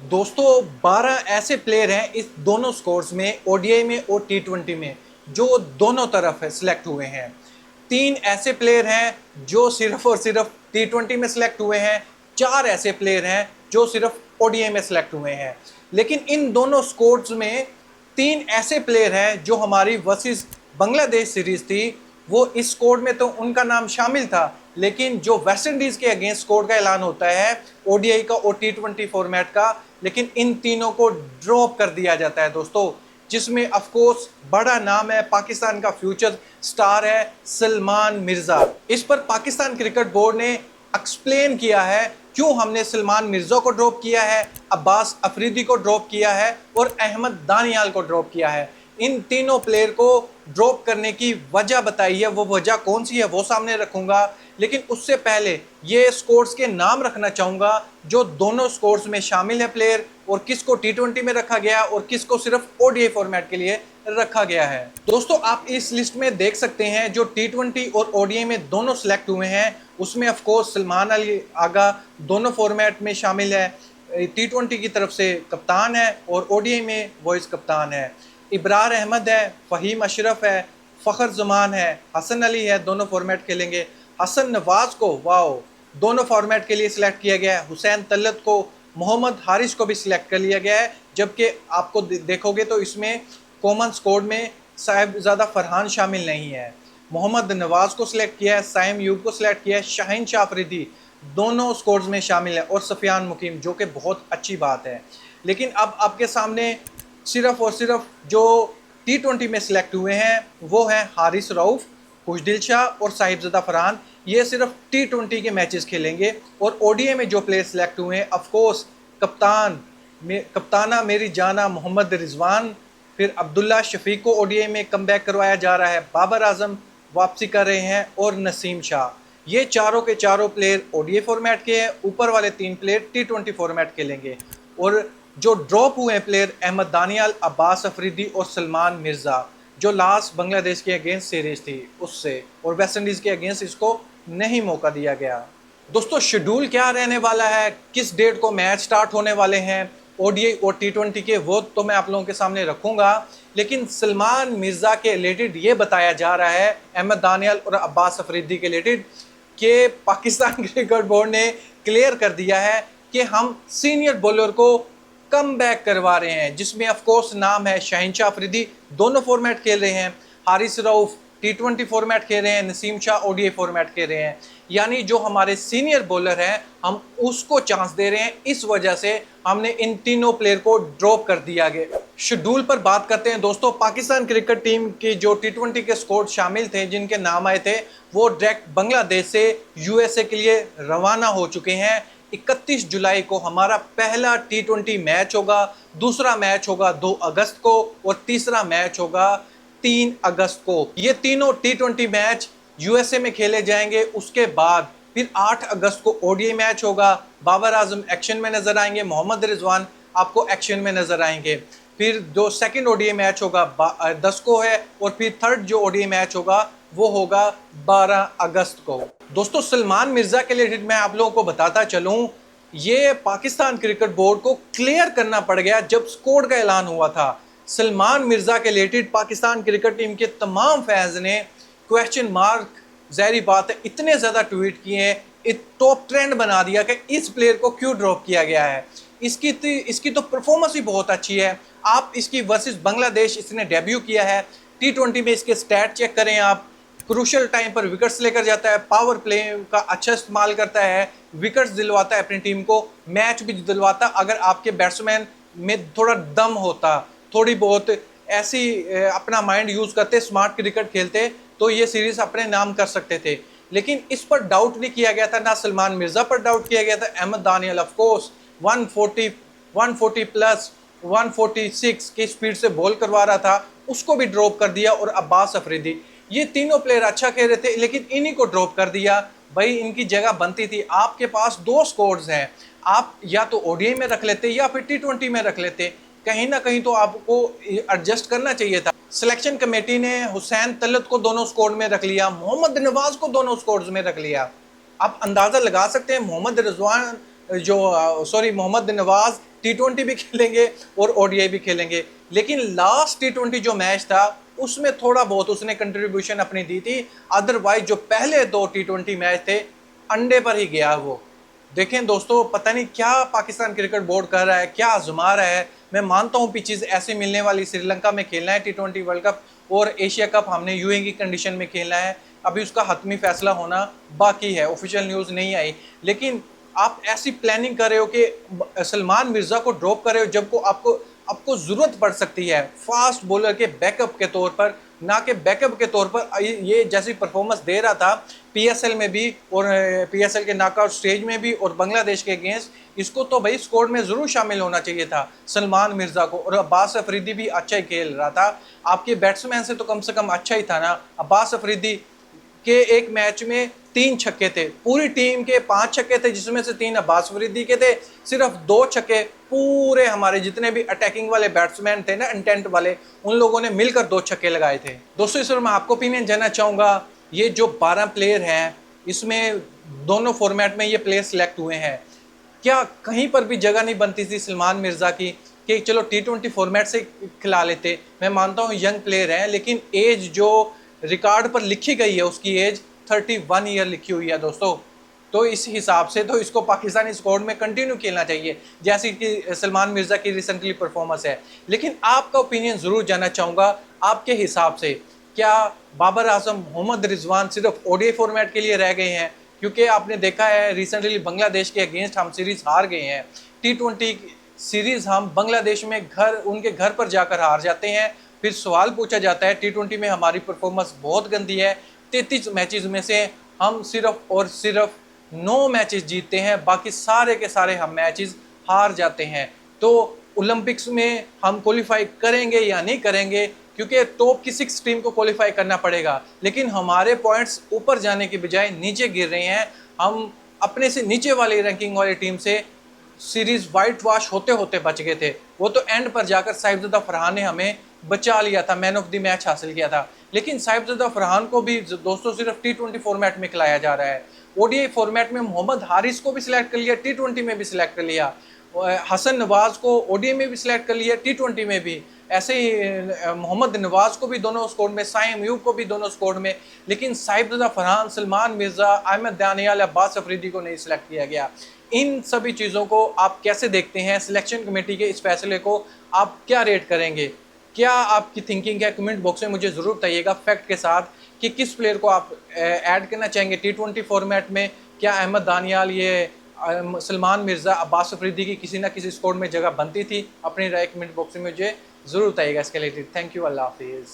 दोस्तों 12 ऐसे प्लेयर हैं इस दोनों स्कोर्स में, ओडीआई में और टी20 में, जो दोनों तरफ है सिलेक्ट हुए हैं। 3 ऐसे प्लेयर हैं जो सिर्फ और सिर्फ टी20 में सिलेक्ट हुए हैं। 4 ऐसे प्लेयर हैं जो सिर्फ ओडीआई में सिलेक्ट हुए हैं। लेकिन इन दोनों स्कोर्स में 3 ऐसे प्लेयर हैं जो हमारी वर्सेस बांग्लादेश सीरीज थी, वो इस स्कोर में तो उनका नाम शामिल था, लेकिन जो वेस्ट इंडीज के अगेंस्ट स्कोर का ऐलान होता है ओडीआई का और टी20 फॉर्मेट का, लेकिन इन तीनों को ड्रॉप कर दिया जाता है दोस्तों। जिसमें ऑफ कोर्स बड़ा नाम है, पाकिस्तान का फ्यूचर स्टार है सलमान मिर्जा। इस पर पाकिस्तान क्रिकेट बोर्ड ने एक्सप्लेन किया है क्यों हमने सलमान मिर्जा को ड्रॉप किया है, अब्बास अफरीदी को ड्रॉप किया है और अहमद दानियाल को ड्रॉप किया है। इन तीनों प्लेयर को ड्रॉप करने की वजह बताई है, वो वजह कौन सी है वो सामने रखूंगा। लेकिन उससे पहले ये स्कोर्स के नाम रखना चाहूंगा जो दोनों स्कोर्स में शामिल है प्लेयर, और किसको टी20 में रखा गया और किसको सिर्फ ओडीआई फॉर्मेट के लिए रखा गया है। दोस्तों आप इस लिस्ट में देख सकते हैं जो टी20 और ओडीआई में दोनों सिलेक्ट हुए हैं, उसमें ऑफ कोर्स सलमान अली आगा दोनों फॉर्मेट में शामिल है। टी20 की तरफ से कप्तान है और ओडीआई में वाइस कप्तान है। इब्रार अहमद है, फ़हीम अशरफ है, फ़खर जमान है, हसन अली है, दोनों फॉर्मेट खेलेंगे। हसन नवाज को वाओ दोनों फॉर्मेट के लिए सिलेक्ट किया गया है। हुसैन तल्लत को, मोहम्मद हारिस को भी सिलेक्ट कर लिया गया है, जबकि आपको देखोगे तो इसमें कॉमन स्क्वाड में साहिबजादा फरहान शामिल नहीं है। मोहम्मद नवाज को सिलेक्ट किया है, साइम यूब को सिलेक्ट किया है, शाहीन शाह अफरीदी दोनों स्कोर्स में शामिल है और सफियान मुकीम, जो कि बहुत अच्छी बात है। लेकिन अब आपके सामने सिर्फ और सिर्फ जो टी20 में सिलेक्ट हुए हैं वो हैं हारिस रऊफ, खुशदिल शाह और साहिबजादा फरहान। ये सिर्फ टी20 के मैचेस खेलेंगे। और ओडीआई में जो प्लेयर सिलेक्ट हुए हैं ऑफकोर्स कप्ताना मेरी जाना मोहम्मद रिजवान, फिर अब्दुल्ला शफीक को ओडीआई में कमबैक करवाया जा रहा है, बाबर आजम वापसी कर रहे हैं और नसीम शाह। ये चारों के चारों प्लेयर ओडीआई फॉर्मेट के हैं, ऊपर वाले 3 प्लेयर टी20 फॉर्मेट खेलेंगे। और जो ड्रॉप हुए हैं प्लेयर अहमद दानियाल, अब्बास अफरीदी और सलमान मिर्जा, जो लास्ट बांग्लादेश के अगेंस्ट सीरीज थी उससे, और वेस्ट इंडीज़ के अगेंस्ट इसको नहीं मौका दिया गया। दोस्तों शेड्यूल क्या रहने वाला है, किस डेट को मैच स्टार्ट होने वाले हैं ओडीआई और टी20 के, वो तो मैं आप लोगों के सामने रखूंगा। लेकिन सलमान मिर्जा के रिलेटेड ये बताया जा रहा है, अहमद दानियाल और अब्बास अफरीदी के रिलेटेड, कि पाकिस्तान क्रिकेट बोर्ड ने क्लियर कर दिया है कि हम सीनियर बॉलर को कम बैक करवा रहे हैं, जिसमें ऑफ कोर्स नाम है शाहीन शाह अफरीदी, दोनों फॉर्मेट खेल रहे हैं, हारिस रऊफ टी20 फॉर्मेट खेल रहे हैं, नसीम शाह ओडीआई फॉर्मेट खेल रहे हैं। यानी जो हमारे सीनियर बॉलर हैं हम उसको चांस दे रहे हैं, इस वजह से हमने इन तीनों प्लेयर को ड्रॉप कर दिया गया। शेड्यूल पर बात करते हैं दोस्तों। पाकिस्तान क्रिकेट टीम की जो टी20 के स्क्वाड शामिल थे, जिनके नाम आए थे, वो डायरेक्ट बांग्लादेश से यूएसए के लिए रवाना हो चुके हैं। 31 जुलाई को हमारा पहला टी20 मैच होगा, दूसरा मैच होगा 2 अगस्त को और तीसरा मैच होगा 3 अगस्त को। ये तीनों टी20 मैच यूएसए में खेले जाएंगे। उसके बाद फिर 8 अगस्त को ओडीआई मैच होगा, बाबर आजम एक्शन में नजर आएंगे, मोहम्मद रिजवान आपको एक्शन में नजर आएंगे। फिर जो सेकंड ओडीआई मैच होगा 10 को है, और फिर थर्ड जो ओडीआई मैच होगा वो होगा 12 अगस्त को। दोस्तों सलमान मिर्जा के रिलेटेड मैं आप लोगों को बताता चलूं, ये पाकिस्तान क्रिकेट बोर्ड को क्लियर करना पड़ गया जब स्कोर का ऐलान हुआ था। सलमान मिर्जा के रिलेटेड पाकिस्तान क्रिकेट टीम के तमाम फैंस ने क्वेश्चन मार्क, ज़ाहिर बात है इतने ज़्यादा ट्वीट किए हैं, टॉप ट्रेंड बना दिया कि इस प्लेयर को क्यों ड्रॉप किया गया है। इसकी तो परफॉर्मेंस ही बहुत अच्छी है। आप इसकी वर्सेस बांग्लादेश इसने डेब्यू किया है, टी20 में इसके स्टैट चेक करें आप, क्रूशल टाइम पर विकेट्स लेकर जाता है, पावर प्ले का अच्छा इस्तेमाल करता है, विकेट्स दिलवाता है अपनी टीम को, मैच भी दिलवाता। अगर आपके बैट्समैन में थोड़ा दम होता, थोड़ी बहुत ऐसी अपना माइंड यूज़ करते, स्मार्ट क्रिकेट खेलते, तो ये सीरीज़ अपने नाम कर सकते थे। लेकिन इस पर डाउट नहीं किया गया था, ना सलमान मिर्ज़ा पर डाउट किया गया था। Ahmed Daniyal of course 140 plus 146 की स्पीड से बॉल करवा रहा था, उसको भी ड्रॉप कर दिया। और अब्बास अफरीदी, ये तीनों प्लेयर अच्छा खेल रहे थे, लेकिन इन्हीं को ड्रॉप कर दिया। भाई इनकी जगह बनती थी। आपके पास 2 स्कोर्स हैं, आप या तो ओडीआई में रख लेते या फिर टी20 में रख लेते। कहीं ना कहीं तो आपको एडजस्ट करना चाहिए था। सिलेक्शन कमेटी ने हुसैन तलत को दोनों स्कोर में रख लिया, मोहम्मद नवाज को दोनों स्कोर्स में रख लिया। आप अंदाज़ा लगा सकते हैं मोहम्मद नवाज T20 भी खेलेंगे और ODI भी खेलेंगे। लेकिन लास्ट T20 जो मैच था उसमें थोड़ा बहुत उसने कंट्रीब्यूशन अपनी दी थी, अदरवाइज जो पहले 2 T20 मैच थे अंडे पर ही गया वो। देखें दोस्तों, पता नहीं क्या पाकिस्तान क्रिकेट बोर्ड कर रहा है, क्या आजमा रहा है। मैं मानता हूँ पिचेस ऐसे मिलने वाली, श्रीलंका में खेलना है T20 वर्ल्ड कप और एशिया कप हमने यूएई की कंडीशन में खेलना है। अभी उसका हतमी फैसला होना बाकी है, ऑफिशियल न्यूज़ नहीं आई। लेकिन आप ऐसी प्लानिंग कर रहे हो कि सलमान मिर्ज़ा को ड्रॉप कर रहे हो जब को आपको आपको ज़रूरत पड़ सकती है फास्ट बॉलर के बैकअप के तौर पर, ना कि बैकअप के तौर पर। ये जैसी परफॉर्मेंस दे रहा था पीएसएल में भी और पीएसएल के नॉकआउट स्टेज में भी और बांग्लादेश के अगेंस्ट, इसको तो भाई स्क्वाड में ज़रूर शामिल होना चाहिए था सलमान मिर्ज़ा को। और अब्बास अफरीदी भी अच्छा ही खेल रहा था, आपके बैट्समैन से तो कम से कम अच्छा ही था ना। अब्बास अफरीदी के एक मैच में 3 छक्के थे, पूरी टीम के 5 छक्के थे जिसमें से 3 अब्बास फरीदी के थे, सिर्फ 2 छक्के पूरे हमारे जितने भी अटैकिंग वाले बैट्समैन थे ना, इंटेंट वाले, उन लोगों ने मिलकर 2 छक्के लगाए थे। दोस्तों इस पर मैं आपको ओपिनियन जानना चाहूँगा, ये जो 12 प्लेयर हैं इसमें दोनों फॉर्मेट में ये प्लेयर सिलेक्ट हुए हैं, क्या कहीं पर भी जगह नहीं बनती थी सलमान मिर्ज़ा की कि चलो T20 फॉर्मेट से खिला लेते। मैं मानता हूँ यंग प्लेयर हैं, लेकिन एज जो रिकॉर्ड पर लिखी गई है उसकी एज 31 ईयर लिखी हुई है दोस्तों। तो इस हिसाब से तो इसको पाकिस्तानी स्क्वाड में कंटिन्यू खेलना चाहिए जैसे कि सलमान मिर्ज़ा की रिसेंटली परफॉर्मेंस है। लेकिन आपका ओपिनियन ज़रूर जानना चाहूँगा, आपके हिसाब से क्या बाबर आजम, मोहम्मद रिजवान सिर्फ ODI फॉर्मेट के लिए रह गए हैं? क्योंकि आपने देखा है रिसेंटली बांग्लादेश के अगेंस्ट हम सीरीज़ हार गए हैं। T20 सीरीज़ हम बांग्लादेश में उनके घर पर जाकर हार जाते हैं। फिर सवाल पूछा जाता है T20 में हमारी परफॉर्मेंस बहुत गंदी है, 33 मैचेस में से हम सिर्फ और सिर्फ 9 मैचेस जीतते हैं, बाकी सारे के सारे हम मैचेस हार जाते हैं। तो ओलंपिक्स में हम क्वालिफाई करेंगे या नहीं करेंगे, क्योंकि टॉप की 6 टीम को क्वालिफाई करना पड़ेगा, लेकिन हमारे पॉइंट्स ऊपर जाने के बजाय नीचे गिर रहे हैं। हम अपने से नीचे वाली रैंकिंग वाली टीम से सीरीज वाइट वॉश होते होते बच गए थे। वो तो एंड पर जाकर साहिबजादा फरहान ने हमें बचा लिया था, मैन ऑफ द मैच हासिल किया था। लेकिन साहिबजादा फरहान को भी दोस्तों सिर्फ T20 फॉर्मेट में खिलाया जा रहा है। ODI फॉर्मेट में मोहम्मद हारिस को भी सिलेक्ट कर लिया, T20 में भी सिलेक्ट कर लिया, हसन नवाज को ODI में भी सिलेक्ट कर लिया, T20 में भी। ऐसे ही मोहम्मद नवाज को भी दोनों स्क्वाड में, साइम अयूब को भी दोनों स्क्वाड में, लेकिन साहिबजादा फरहान, सलमान मिर्ज़ा, अहमद दानियाल, अब्बास अफरीदी को नहीं सिलेक्ट किया गया। इन सभी चीज़ों को आप कैसे देखते हैं? सिलेक्शन कमेटी के इस फैसले को आप क्या रेट करेंगे? क्या आपकी थिंकिंग है? कमेंट बॉक्स में मुझे ज़रूर बताइएगा फैक्ट के साथ कि किस प्लेयर को आप ऐड करना चाहेंगे T20 फॉर्मेट में। क्या अहमद दानियाल, ये सलमान मिर्ज़ा, अब्बास अफरीदी की किसी ना किसी स्क्वाड में जगह बनती थी? अपनी राय कमेंट बॉक्स में मुझे ज़रूर बताइएगा। इसके लिए थैंक यू, अल्लाह हाफिज़।